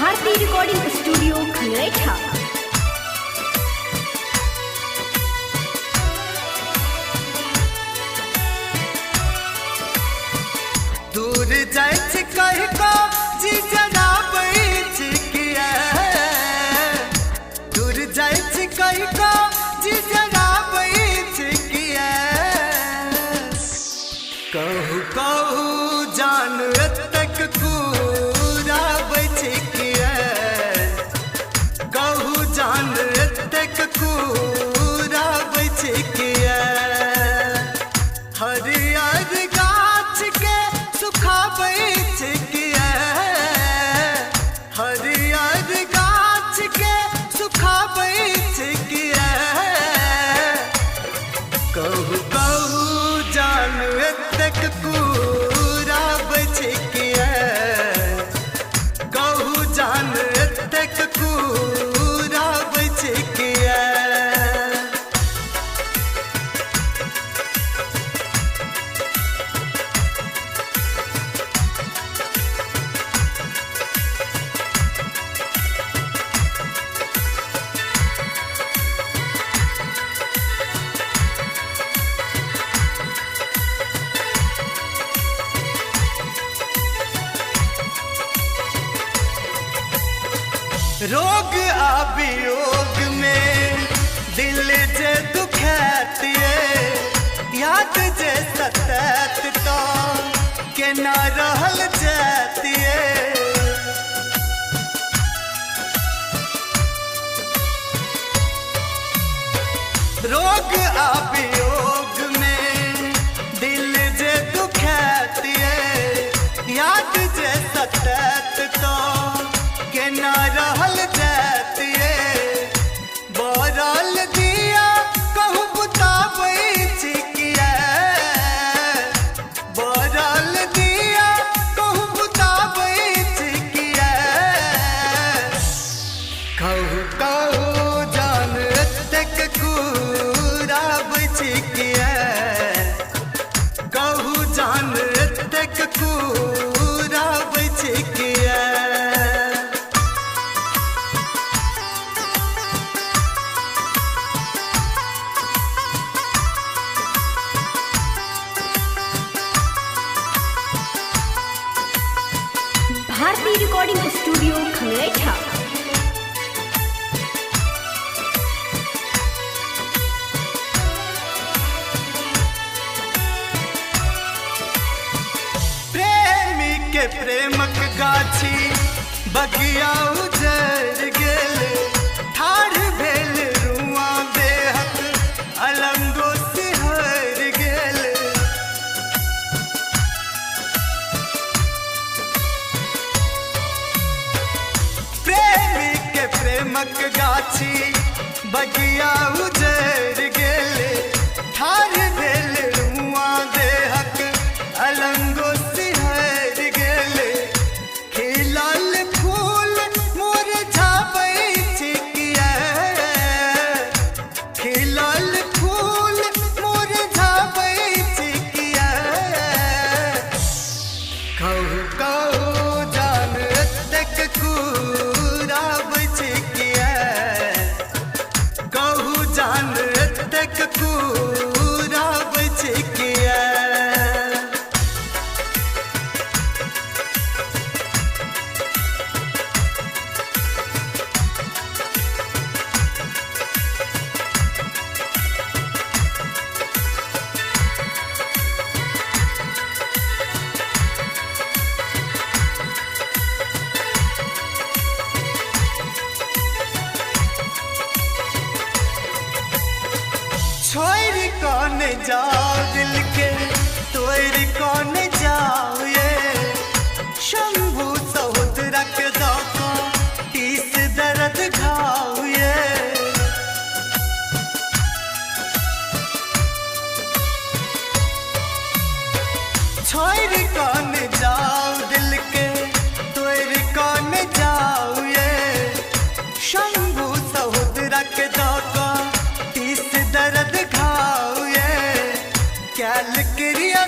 भारती recording studio खंगरेठा। दूर जाए कहीं को जी जरा बैठ किया, दूर जाए कहीं को जी जरा बैठ किया। कहू कहू जान तक पूरा बैठ किया, कहू जान तक पूरा बैठ किया। हरियर गाछ के सुखा बैठ किया, हरियर गाछ के सुखा बैठ किया। कहू कहू जान तक पूरा बैठ किया, कहू जान तक पूरा बैठ किया। रोग अभियोग में दिल जे दुखैती है, याद जे सतैत तो के ना रहल जाती है। रोग अभियोग में दिल जे दुखैती है, याद जे सतैत तो के ना रहल जाती है। बरल दिया कहूँ बुता बैठ किया, बरल दिया कहूँ बुता बैठ किया। कहूँ कहूँ जान तक पूरा बैठ किया, कहूँ जान तक पूरा बैठ किया। भारती रिकॉर्डिंग स्टूडियो खंगरेठा। प्रेमी के प्रेमक गाछी बगिया उजर गेल, ठाढ़ भेल रुआ बेहक अलंगो सिहर गेल। प्रेमी के प्रेमक गाछी बगिया उजर गेल, ठाढ़ भेल रुआ देहक अलंगो सिहर गेल। खिलल फूल मुरझा बैठ किया, खिलल फूल मुरझा बैठ किया। कहू कहू जान तक पूरा बैठ किया, कहू जान तक पूरा बैठ किया। छोड़ कौन जाओ दिल के तोड़ कौन जाओ, ये शंभू सहोदरा के दाको तीस दर्द घाव। ये छोड़ कौन जाओ दिल के तोड़ कौन जाओ, ये शंभू सहोदरा के दाको तीस दर्द घाव। ये कैल क्रिया